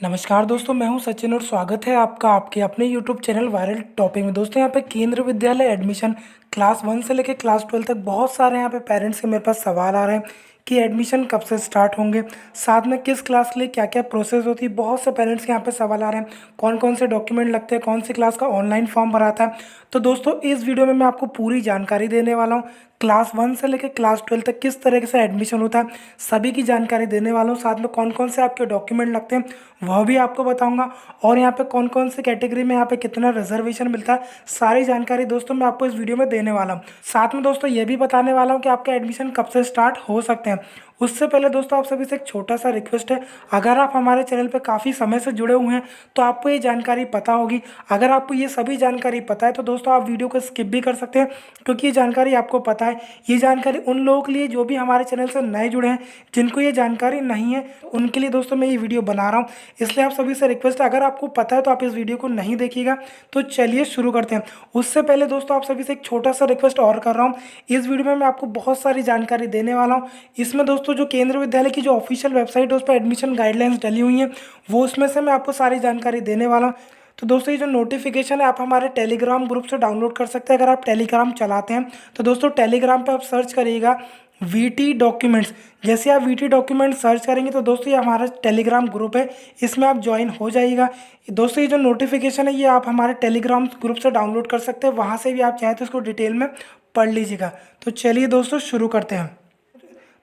नमस्कार दोस्तों, मैं हूं सचिन और स्वागत है आपका आपके अपने यूट्यूब चैनल वायरल टॉपिक में। दोस्तों, यहाँ पे केंद्रीय विद्यालय एडमिशन क्लास 1 से लेकर क्लास 12 तक बहुत सारे यहाँ पे पेरेंट्स के मेरे पास सवाल आ रहे हैं कि एडमिशन कब से स्टार्ट होंगे, साथ में किस क्लास के लिए क्या क्या प्रोसेस होती है। बहुत से पेरेंट्स के यहाँ पे सवाल आ रहे हैं कौन कौन से डॉक्यूमेंट लगते हैं, कौन सी क्लास का ऑनलाइन फॉर्म भराता है। तो दोस्तों, इस वीडियो में मैं आपको पूरी जानकारी देने वाला हूँ। क्लास 1 से लेकर क्लास 12 तक किस तरीके से एडमिशन होता है, सभी की जानकारी देने वाला हूँ। साथ में कौन कौन से आपके डॉक्यूमेंट लगते हैं वह भी आपको बताऊंगा, और यहाँ पे कौन कौन से कैटेगरी में यहाँ पे कितना रिजर्वेशन मिलता है, सारी जानकारी दोस्तों मैं आपको इस वीडियो में देने वाला हूँ। साथ में दोस्तों ये भी बताने वाला हूँ कि आपका एडमिशन कब से स्टार्ट हो सकते हैं। उससे पहले दोस्तों आप सभी से एक छोटा सा रिक्वेस्ट है, अगर आप हमारे चैनल पे काफ़ी समय से जुड़े हुए हैं तो आपको ये जानकारी पता होगी। अगर आपको ये सभी जानकारी पता है तो दोस्तों आप वीडियो को स्किप भी कर सकते हैं, क्योंकि ये जानकारी आपको पता है। ये जानकारी उन लोगों के लिए जो भी हमारे चैनल से नए जुड़े हैं, जिनको ये जानकारी नहीं है, उनके लिए दोस्तों मैं ये वीडियो बना रहा हूँ। इसलिए आप सभी से रिक्वेस्ट है, अगर आपको पता है तो आप इस वीडियो को नहीं देखिएगा। तो चलिए शुरू करते हैं। उससे पहले दोस्तों आप सभी से एक छोटा सा रिक्वेस्ट और कर रहा हूँ। इस वीडियो में मैं आपको बहुत सारी जानकारी देने वाला हूँ। इसमें दोस्तों जो केंद्रीय विद्यालय की जो ऑफिशियल वेबसाइट है उस पर एडमिशन गाइडलाइंस डली हुई हैं, वो उसमें से मैं आपको सारी जानकारी देने वाला हूँ। तो दोस्तों ये जो नोटिफिकेशन है आप हमारे टेलीग्राम ग्रुप से डाउनलोड कर सकते हैं, अगर आप टेलीग्राम चलाते हैं तो दोस्तों टेलीग्राम पे आप सर्च करिएगा वीटी डॉक्यूमेंट्स। जैसे आप वीटी डॉक्यूमेंट सर्च करेंगे तो दोस्तों ये हमारा टेलीग्राम ग्रुप है, इसमें आप ज्वाइन हो जाइएगा। दोस्तों ये जो नोटिफिकेशन है ये आप हमारे टेलीग्राम ग्रुप से डाउनलोड कर सकते हैं, वहाँ से भी आप चाहें तो इसको डिटेल में पढ़ लीजिएगा। तो चलिए दोस्तों शुरू करते हैं।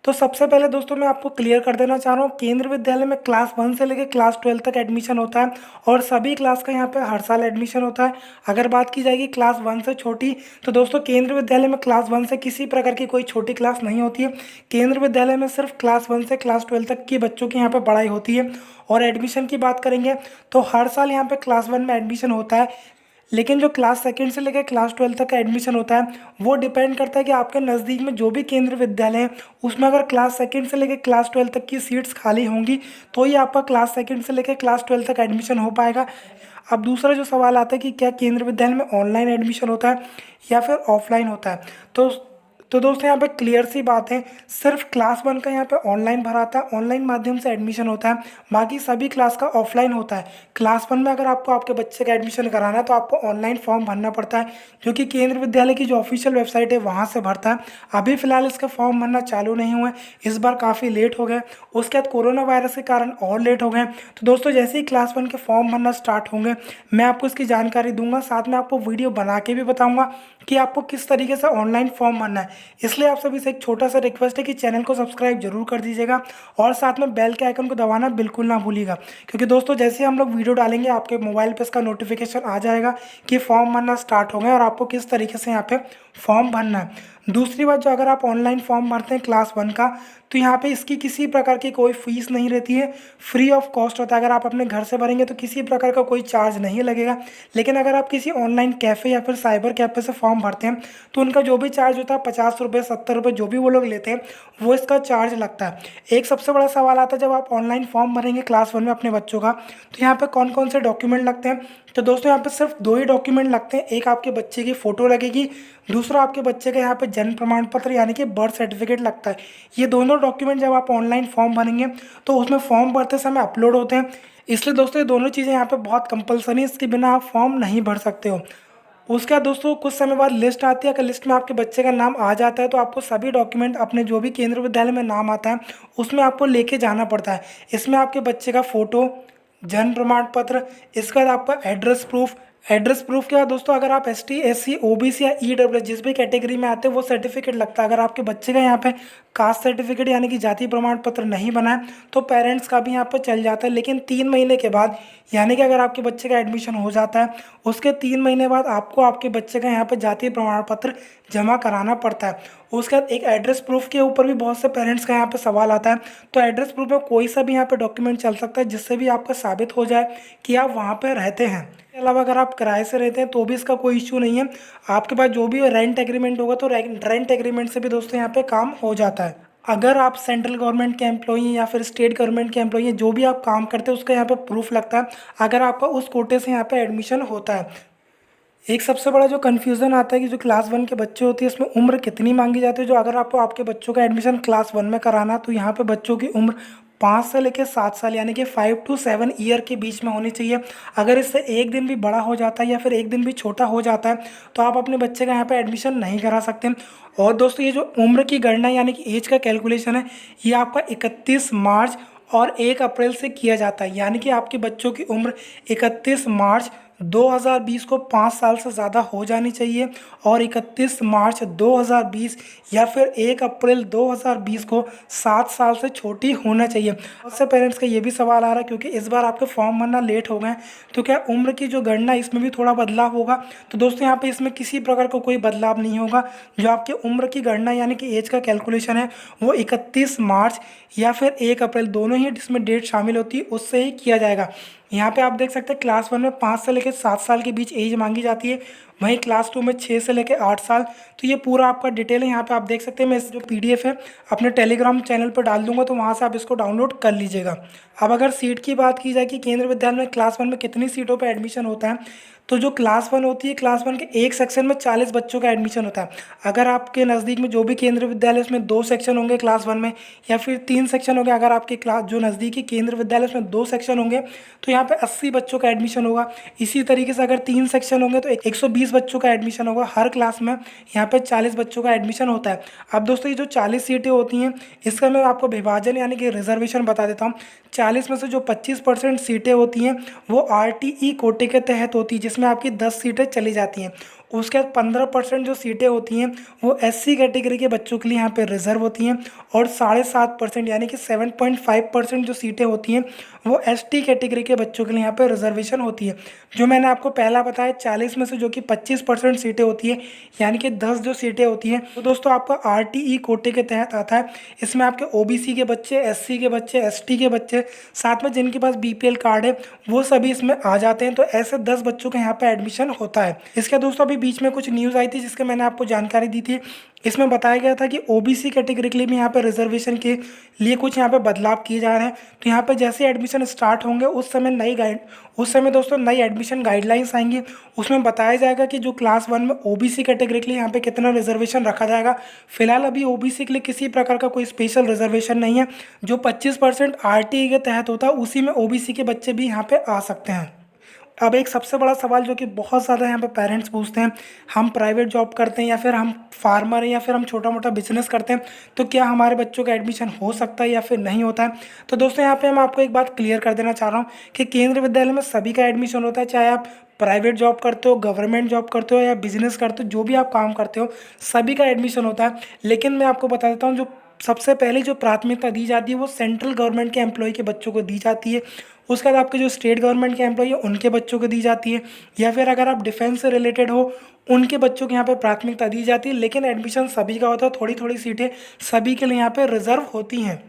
तो सबसे पहले दोस्तों मैं आपको क्लियर कर देना चाह रहा हूँ, केंद्रीय विद्यालय में क्लास 1 से लेकर क्लास 12 तक एडमिशन होता है, और सभी क्लास का यहाँ पे हर साल एडमिशन होता है। अगर बात की जाएगी क्लास 1 से छोटी, तो दोस्तों केंद्रीय विद्यालय में क्लास 1 से किसी प्रकार की कोई छोटी क्लास नहीं होती है। केंद्रीय विद्यालय में सिर्फ क्लास 1 से क्लास 12 तक की बच्चों की यहाँ पे पढ़ाई होती है। और एडमिशन की बात करेंगे तो हर साल यहाँ पे क्लास 1 में एडमिशन होता है, लेकिन जो क्लास सेकंड से लेकर क्लास 12 तक का एडमिशन होता है वो डिपेंड करता है कि आपके नज़दीक में जो भी केंद्रीय विद्यालय है उसमें अगर क्लास सेकंड से लेकर क्लास 12 तक की सीट्स खाली होंगी तो ही आपका क्लास सेकंड से लेकर क्लास 12 तक एडमिशन हो पाएगा। अब दूसरा जो सवाल आता है कि क्या केंद्रीय विद्यालय में ऑनलाइन एडमिशन होता है या फिर ऑफलाइन होता है, तो दोस्तों यहाँ पे क्लियर सी बात है, सिर्फ क्लास 1 का यहाँ पे ऑनलाइन भराता है, ऑनलाइन माध्यम से एडमिशन होता है। बाकी सभी क्लास का ऑफलाइन होता है। क्लास 1 में अगर आपको आपके बच्चे का एडमिशन कराना है तो आपको ऑनलाइन फॉर्म भरना पड़ता है, जो कि केंद्रीय विद्यालय की जो ऑफिशियल वेबसाइट है वहाँ से भरता है। अभी फिलहाल इसका फॉर्म भरना चालू नहीं हुआ है, इस बार काफ़ी लेट हो गए, उसके बाद कोरोना वायरस के कारण और लेट हो गए। तो दोस्तों जैसे ही क्लास 1 के फॉर्म भरना स्टार्ट होंगे मैं आपको इसकी जानकारी दूंगा, साथ में आपको वीडियो बना के भी बताऊंगा कि आपको किस तरीके से ऑनलाइन फॉर्म भरना है। इसलिए आप सभी से एक छोटा सा रिक्वेस्ट है कि चैनल को सब्सक्राइब जरूर कर दीजिएगा, और साथ में बेल के आइकन को दबाना बिल्कुल ना भूलिएगा, क्योंकि दोस्तों जैसे हम लोग वीडियो डालेंगे आपके मोबाइल पे इसका नोटिफिकेशन आ जाएगा कि फॉर्म भरना स्टार्ट हो गया और आपको किस तरीके से यहाँ पे फॉर्म भरना है। दूसरी बात, जो अगर आप ऑनलाइन फॉर्म भरते हैं क्लास 1 का, तो यहाँ पे इसकी किसी प्रकार की कोई फीस नहीं रहती है, फ्री ऑफ कॉस्ट होता है। अगर आप अपने घर से भरेंगे तो किसी प्रकार का कोई चार्ज नहीं लगेगा, लेकिन अगर आप किसी ऑनलाइन कैफ़े या फिर साइबर कैफ़े से फॉर्म भरते हैं तो उनका जो भी चार्ज होता है 50 रुपये 70 रुपये जो भी वो लोग लेते हैं वो इसका चार्ज लगता है। एक सबसे बड़ा सवाल आता है, जब आप ऑनलाइन फॉर्म भरेंगे क्लास 1 में अपने बच्चों का, तो यहाँ पे कौन कौन से डॉक्यूमेंट लगते हैं। तो दोस्तों यहाँ पे सिर्फ दो ही डॉक्यूमेंट लगते हैं, एक आपके बच्चे की फ़ोटो लगेगी, दूसरा आपके बच्चे का यहाँ पे जन्म प्रमाण पत्र यानी कि बर्थ सर्टिफिकेट लगता है। ये दोनों डॉक्यूमेंट जब आप ऑनलाइन फॉर्म भरेंगे तो उसमें फॉर्म भरते समय अपलोड होते हैं, इसलिए दोस्तों ये दोनों चीज़ें यहाँ पे बहुत कंपलसरी है, इसके बिना आप फॉर्म नहीं भर सकते हो। उसके बाद दोस्तों कुछ समय बाद लिस्ट आती है, अगर लिस्ट में आपके बच्चे का नाम आ जाता है तो आपको सभी डॉक्यूमेंट अपने जो भी केंद्रीय विद्यालय में नाम आता है उसमें आपको लेके जाना पड़ता है। इसमें आपके बच्चे का फ़ोटो, जन्म प्रमाण पत्र, इसके बाद आपका एड्रेस प्रूफ के बाद दोस्तों अगर आप ST SC OBC या EWS जिस भी कैटेगरी में आते हैं वो सर्टिफिकेट लगता है। अगर आपके बच्चे का यहाँ पे कास्ट सर्टिफिकेट यानी कि जाति प्रमाण पत्र नहीं बना है तो पेरेंट्स का भी यहाँ पर चल जाता है, लेकिन 3 महीने के बाद, यानी कि अगर आपके बच्चे का एडमिशन हो जाता है उसके 3 महीने बाद आपको आपके बच्चे का यहाँ पर जाति प्रमाण पत्र जमा कराना पड़ता है। उसके बाद एक एड्रेस प्रूफ के ऊपर भी बहुत से पेरेंट्स का यहाँ पे सवाल आता है, तो एड्रेस प्रूफ में कोई सा भी यहाँ पे डॉक्यूमेंट चल सकता है जिससे भी आपका साबित हो जाए कि आप वहाँ पे रहते हैं। इसके अलावा अगर आप किराए से रहते हैं तो भी इसका कोई इश्यू नहीं है, आपके पास जो भी रेंट एग्रीमेंट होगा तो रेंट एग्रीमेंट से भी दोस्तों यहाँ पे काम हो जाता है। अगर आप सेंट्रल गवर्नमेंट के एम्प्लॉई या फिर स्टेट गवर्नमेंट के एम्प्लॉई जो भी आप काम करते हैं उसका यहाँ पे प्रूफ लगता है, अगर आपका उस कोटे से यहाँ पे एडमिशन होता है। एक सबसे बड़ा जो कन्फ्यूज़न आता है कि जो क्लास 1 के बच्चे होते हैं इसमें उम्र कितनी मांगी जाती है। जो अगर आपको आपके बच्चों का एडमिशन क्लास 1 में कराना तो यहाँ पे बच्चों की उम्र 5 से लेकर 7 साल यानी कि 5 to 7 ईयर के बीच में होनी चाहिए। अगर इससे एक दिन भी बड़ा हो जाता है या फिर एक दिन भी छोटा हो जाता है तो आप अपने बच्चे का यहाँ पे एडमिशन नहीं करा सकते। और दोस्तों ये जो उम्र की गणना यानी कि एज का कैलकुलेशन है, ये आपका 31 मार्च और 1 अप्रैल से किया जाता है। यानी कि आपके बच्चों की उम्र 31 मार्च 2020 को 5 साल से ज़्यादा हो जानी चाहिए और 31 मार्च 2020 या फिर 1 अप्रैल 2020 को 7 साल से छोटी होना चाहिए। बहुत से पेरेंट्स का ये भी सवाल आ रहा है क्योंकि इस बार आपके फॉर्म भरना लेट हो गए हैं, तो क्या उम्र की जो गणना इसमें भी थोड़ा बदलाव होगा? तो दोस्तों यहाँ पे इसमें किसी प्रकार का कोई बदलाव नहीं होगा। जो आपके उम्र की गणना यानी कि एज का कैलकुलेशन है वो 31 मार्च या फिर 1 अप्रैल, दोनों ही जिसमें डेट शामिल होती है उससे ही किया जाएगा। यहाँ पे आप देख सकते हैं क्लास 1 में 5 से लेकर 7 साल के बीच एज मांगी जाती है, वहीं क्लास 2 में 6 से लेकर 8 साल। तो ये पूरा आपका डिटेल है, यहाँ पे आप देख सकते हैं। मैं इस जो पीडीएफ है अपने टेलीग्राम चैनल पर डाल दूंगा, तो वहाँ से आप इसको डाउनलोड कर लीजिएगा। अब अगर सीट की बात की जाए कि केंद्रीय विद्यालय में क्लास 1 में कितनी सीटों पर एडमिशन होता है, तो जो क्लास 1 होती है, क्लास 1 के एक सेक्शन में 40 बच्चों का एडमिशन होता है। अगर आपके नज़दीक में जो भी केंद्रीय विद्यालय उसमें 2 सेक्शन होंगे क्लास 1 में या फिर 3 सेक्शन होंगे, अगर आपके क्लास जो नज़दीकी केंद्रीय विद्यालय उसमें 2 सेक्शन होंगे तो यहाँ पे 80 बच्चों का एडमिशन होगा। इसी तरीके से अगर 3 सेक्शन होंगे तो 120 बच्चों का एडमिशन होगा हर क्लास में। यहाँ पे 40 बच्चों का एडमिशन होता है। अब दोस्तों ये जो 40 सीटें होती हैं इसका मैं आपको विभाजन यानी कि रिजर्वेशन बता देता हूँ। 40 में से जो 25% सीटें होती हैं वो आरटीई कोटे के तहत होती है, जिसमें आपकी 10 सीटें चली जाती हैं। उसके बाद 15% जो सीटें होती हैं वो एससी कैटेगरी के बच्चों के लिए यहाँ पे रिजर्व होती हैं और 7.5% यानी कि 7.5% जो सीटें होती हैं वो एसटी कैटेगरी के बच्चों के लिए यहाँ पे रिजर्वेशन होती है। जो मैंने आपको पहला बताया 40 में से जो कि 25% सीटें होती है यानी कि 10 जो सीटें होती हैं तो दोस्तों आपका आरटीई कोटे के तहत आता है। इसमें आपके ओबीसी के बच्चे, एससी के बच्चे, एसटी के बच्चे, साथ में जिनके पास बीपीएल कार्ड है वो सभी इसमें आ जाते हैं। तो ऐसे 10 बच्चों का यहाँ पे एडमिशन होता है। इसके दोस्तों अभी बीच में कुछ न्यूज़ आई थी जिसके मैंने आपको जानकारी दी थी। इसमें बताया गया था कि ओबीसी कैटेगरी के लिए भी यहाँ पे रिजर्वेशन के लिए कुछ यहाँ पे बदलाव किए जा रहे हैं। तो यहाँ पे जैसे एडमिशन स्टार्ट होंगे उस समय दोस्तों नई एडमिशन गाइडलाइंस आएंगी। उसमें बताया जाएगा कि जो क्लास 1 में ओबीसी कैटेगरी के लिए यहाँ पे कितना रिजर्वेशन रखा जाएगा। फिलहाल अभी ओबीसी के लिए किसी प्रकार का कोई स्पेशल रिजर्वेशन नहीं है। जो 25% आरटीई के तहत होता है उसी में ओबीसी के बच्चे भी यहाँ पे आ सकते हैं। अब एक सबसे बड़ा सवाल जो कि बहुत ज़्यादा यहाँ पे पेरेंट्स पूछते हैं, हम प्राइवेट जॉब करते हैं या फिर हम फार्मर हैं या फिर हम छोटा मोटा बिजनेस करते हैं, तो क्या हमारे बच्चों का एडमिशन हो सकता है या फिर नहीं होता है? तो दोस्तों यहाँ पे मैं आपको एक बात क्लियर कर देना चाह रहा हूँ कि केंद्रीय विद्यालय में सभी का एडमिशन होता है, चाहे आप प्राइवेट जॉब करते हो, गवर्नमेंट जॉब करते हो या बिजनेस करते हो, जो भी आप काम करते हो सभी का एडमिशन होता है। लेकिन मैं आपको बता देता हूँ जो सबसे पहले जो प्राथमिकता दी जाती है वो सेंट्रल गवर्नमेंट के एम्प्लॉय के बच्चों को दी जाती है। उसके बाद आपके जो स्टेट गवर्नमेंट के एम्प्लॉय है उनके बच्चों को दी जाती है, या फिर अगर आप डिफेंस से रिलेटेड हो उनके बच्चों के यहाँ पे प्राथमिकता दी जाती है। लेकिन एडमिशन सभी का होता है, थोड़ी थोड़ी सीटें सभी के लिए यहाँ पे रिजर्व होती हैं।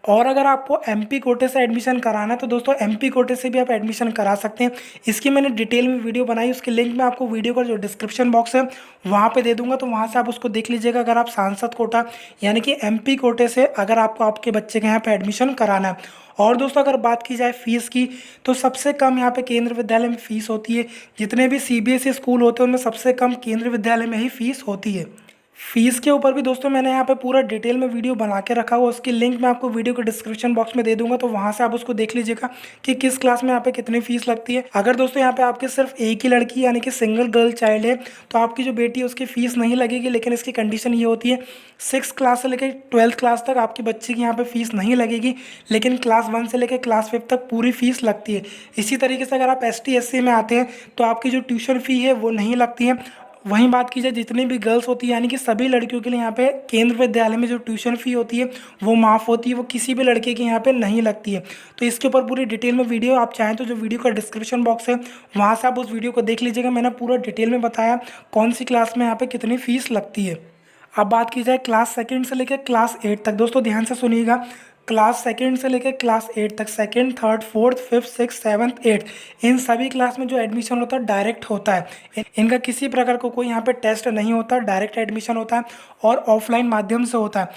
और अगर आपको एमपी कोटे से एडमिशन कराना है तो दोस्तों एमपी कोटे से भी आप एडमिशन करा सकते हैं। इसकी मैंने डिटेल में वीडियो बनाई, उसकी लिंक मैं आपको वीडियो का जो डिस्क्रिप्शन बॉक्स है वहाँ पे दे दूंगा, तो वहाँ से आप उसको देख लीजिएगा। अगर आप सांसद कोटा यानी कि एमपी कोटे से अगर आपको आपके बच्चे के यहाँ पे एडमिशन कराना है। और दोस्तों अगर बात की जाए फीस की तो सबसे कम यहाँ पे केंद्रीय विद्यालय में फ़ीस होती है। जितने भी सीबीएसई स्कूल होते हैं उनमें सबसे कम केंद्रीय विद्यालय में ही फ़ीस होती है। फीस के ऊपर भी दोस्तों मैंने यहाँ पे पूरा डिटेल में वीडियो बना के रखा हुआ, उसकी लिंक मैं आपको वीडियो के डिस्क्रिप्शन बॉक्स में दे दूंगा, तो वहाँ से आप उसको देख लीजिएगा कि किस क्लास में यहाँ पे कितनी फीस लगती है। अगर दोस्तों यहाँ पे आपके सिर्फ एक ही लड़की यानी कि सिंगल गर्ल चाइल्ड है तो आपकी जो बेटी है उसकी फ़ीस नहीं लगेगी। लेकिन इसकी कंडीशन ये होती है 6th क्लास से लेकर 12th क्लास तक आपकी बच्ची की यहाँ पे फ़ीस नहीं लगेगी, लेकिन क्लास 1 से लेकर क्लास 5 तक पूरी फ़ीस लगती है। इसी तरीके से अगर आप ST SC में आते हैं तो आपकी जो ट्यूशन फ़ी है वो नहीं लगती है। वहीं बात की जाए जितनी भी गर्ल्स होती है यानी कि सभी लड़कियों के लिए यहाँ पे केंद्र विद्यालय में जो ट्यूशन फ़ी होती है वो माफ़ होती है, वो किसी भी लड़के के यहाँ पे नहीं लगती है। तो इसके ऊपर पूरी डिटेल में वीडियो आप चाहें तो जो वीडियो का डिस्क्रिप्शन बॉक्स है वहाँ से आप उस वीडियो को देख लीजिएगा। मैंने पूरा डिटेल में बताया कौन सी क्लास में यहाँ पर कितनी फ़ीस लगती है। अब बात की जाए क्लास 2 से लेकर क्लास 8 तक, दोस्तों ध्यान से सुनिएगा। क्लास 2 से लेकर क्लास 8 तक, 2nd, 3rd, 4th, 5th, 6th, 7th, 8th इन सभी क्लास में जो एडमिशन होता है डायरेक्ट होता है। इनका किसी प्रकार को कोई यहाँ पे टेस्ट नहीं होता, डायरेक्ट एडमिशन होता है और ऑफलाइन माध्यम से होता है।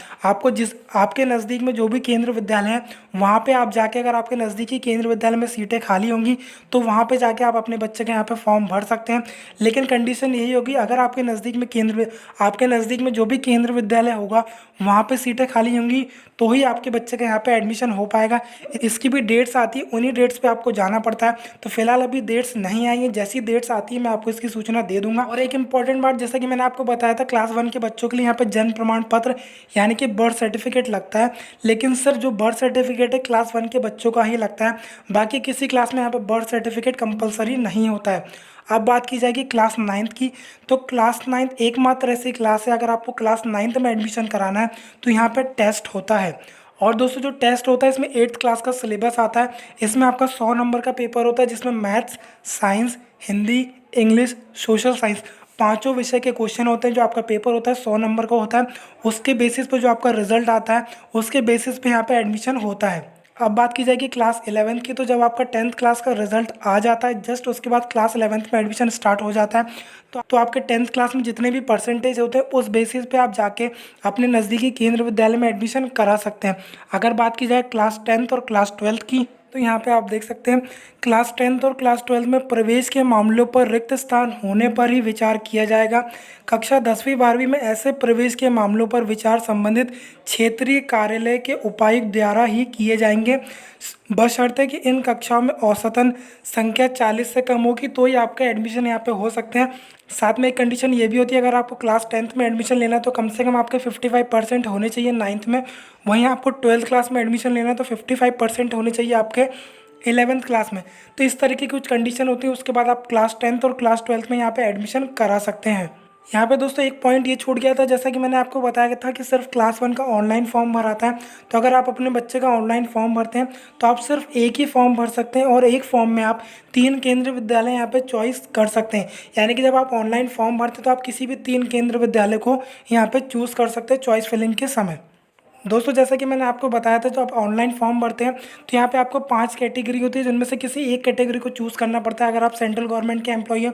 आपके नज़दीक में जो भी केंद्र विद्यालय है वहाँ पे आप जाके, अगर आपके नज़दीकी केंद्र विद्यालय में सीटें खाली होंगी तो वहाँ पे जाके आप अपने बच्चे के यहाँ पे फॉर्म भर सकते हैं। लेकिन कंडीशन यही होगी, अगर आपके नज़दीक में जो भी केंद्र विद्यालय होगा वहाँ पे सीटें खाली होंगी तो ही आपके बच्चे का यहाँ पे एडमिशन हो पाएगा। इसकी भी डेट्स आती है, उन्हीं डेट्स पे आपको जाना पड़ता है। तो फिलहाल अभी डेट्स नहीं आई हैं, जैसी डेट्स आती है मैं आपको इसकी सूचना दे दूंगा। और एक इंपॉर्टेंट बात, जैसा कि मैंने आपको बताया था, क्लास 1 के बच्चों के लिए यहाँ पे जन्म प्रमाण पत्र यानी कि बर्थ सर्टिफिकेट लगता है। लेकिन सर जो बर्थ सर्टिफिकेट है क्लास 1 के बच्चों का ही लगता है, बाकी किसी क्लास में यहाँ पे बर्थ सर्टिफिकेट कंपलसरी नहीं होता है। अब बात की जाएगी क्लास 9th की, तो क्लास 9th एकमात्र ऐसी क्लास है, अगर आपको क्लास 9th में एडमिशन कराना है तो यहाँ पे टेस्ट होता है। और दोस्तों जो टेस्ट होता है इसमें 8th क्लास का सिलेबस आता है। इसमें आपका 100 नंबर का पेपर होता है, जिसमें maths, science, Hindi, English, social science पांचों विषय के क्वेश्चन होते हैं। जो आपका पेपर होता है 100 नंबर का होता है। उसके बेसिस पे जो आपका रिजल्ट आता है उसके बेसिस पे यहाँ पे एडमिशन होता है। अब बात की जाएगी क्लास 11th की, तो जब आपका 10th क्लास का रिजल्ट आ जाता है जस्ट उसके बाद क्लास 11th में एडमिशन स्टार्ट हो जाता है। तो आपके 10th क्लास में जितने भी परसेंटेज होते हैं उस बेसिस पे आप जाके अपने नज़दीकी केंद्र विद्यालय में एडमिशन करा सकते हैं। अगर बात की जाए क्लास 10th और क्लास 12th की, तो यहाँ पे आप देख सकते हैं क्लास 10th और क्लास 12th में प्रवेश के मामलों पर रिक्त स्थान होने पर ही विचार किया जाएगा। कक्षा 10वीं 12वीं में ऐसे प्रवेश के मामलों पर विचार संबंधित क्षेत्रीय कार्यालय के उपायुक्त द्वारा ही किए जाएंगे, बशर्ते कि इन कक्षाओं में औसतन संख्या 40 से कम होगी तो ही आपका एडमिशन यहाँ पे हो सकते हैं। साथ में एक कंडीशन ये भी होती है, अगर आपको क्लास 10th में एडमिशन लेना है तो कम से कम आपके 55% होने चाहिए 9th में। वहीं आपको 12th क्लास में एडमिशन लेना है तो 55% होने चाहिए आपके 11th क्लास में। तो इस तरीके की कुछ कंडीशन होती है, उसके बाद आप क्लास 10th और क्लास 12th में यहाँ पे एडमिशन करा सकते हैं। यहाँ पे दोस्तों एक पॉइंट ये छूट गया था, जैसा कि मैंने आपको बताया था कि सिर्फ क्लास 1 का ऑनलाइन फॉर्म भराता है। तो अगर आप अपने बच्चे का ऑनलाइन फॉर्म भरते हैं तो आप सिर्फ एक ही फॉर्म भर सकते हैं और एक फॉर्म में आप 3 केंद्रीय विद्यालय यहाँ पे चॉइस कर सकते हैं। यानी कि जब आप ऑनलाइन फॉर्म भरते हैं तो आप किसी भी 3 केंद्रीय विद्यालय को यहाँ पे चूज़ कर सकते हैं चॉइस फिलिंग के समय। दोस्तों जैसा कि मैंने आपको बताया था, जो आप ऑनलाइन फॉर्म भरते हैं तो यहाँ पे आपको 5 कैटेगरी होती है, जिनमें से किसी एक कैटेगरी को चूज़ करना पड़ता है। अगर आप सेंट्रल गवर्नमेंट के एम्प्लॉई हो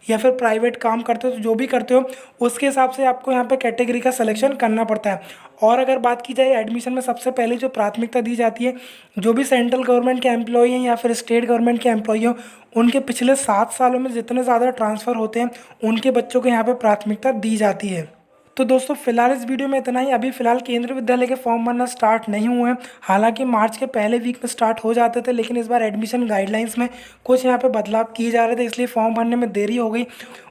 या फिर प्राइवेट काम करते हो, तो जो भी करते हो उसके हिसाब से आपको यहाँ पे कैटेगरी का सिलेक्शन करना पड़ता है। और अगर बात की जाए एडमिशन में, सबसे पहले जो प्राथमिकता दी जाती है, जो भी सेंट्रल गवर्नमेंट के एम्प्लॉई हैं या फिर स्टेट गवर्नमेंट के एम्प्लॉई हो, उनके पिछले 7 सालों में जितने ज़्यादा ट्रांसफ़र होते हैं उनके बच्चों को यहाँ पर प्राथमिकता दी जाती है। तो दोस्तों फिलहाल इस वीडियो में इतना ही। अभी फिलहाल केंद्रीय विद्यालय के फॉर्म भरना स्टार्ट नहीं हुए हैं, हालांकि मार्च के पहले वीक में स्टार्ट हो जाते थे, लेकिन इस बार एडमिशन गाइडलाइंस में कुछ यहाँ पे बदलाव किए जा रहे थे, इसलिए फॉर्म भरने में देरी हो गई।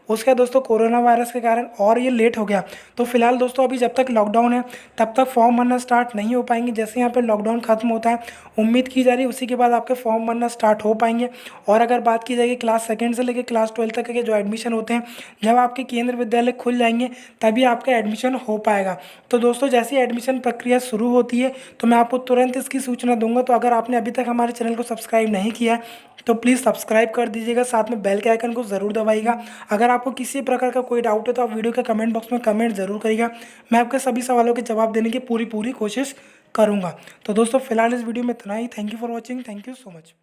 उसका दोस्तों कोरोना वायरस के कारण और ये लेट हो गया। तो फिलहाल दोस्तों अभी जब तक लॉकडाउन है तब तक फॉर्म भरना स्टार्ट नहीं हो पाएंगे। जैसे यहाँ पे लॉकडाउन खत्म होता है, उम्मीद की जा रही है उसी के बाद आपके फॉर्म भरना स्टार्ट हो पाएंगे। और अगर बात की जाएगी क्लास 2 से लेकर क्लास 12 तक के जो एडमिशन होते हैं, जब आपके केंद्र विद्यालय खुल जाएंगे तभी आपका एडमिशन हो पाएगा। तो दोस्तों जैसी एडमिशन प्रक्रिया शुरू होती है तो मैं आपको तुरंत इसकी सूचना दूंगा। तो अगर आपने अभी तक हमारे चैनल को सब्सक्राइब नहीं किया है तो प्लीज़ सब्सक्राइब कर दीजिएगा, साथ में बेल के आइकन को ज़रूर दबाइएगा। अगर आपको किसी प्रकार का कोई डाउट है तो आप वीडियो के कमेंट बॉक्स में कमेंट ज़रूर करिएगा, मैं आपके सभी सवालों के जवाब देने की पूरी कोशिश करूँगा। तो दोस्तों फिलहाल इस वीडियो में इतना ही। Thank you for watching, thank you so much.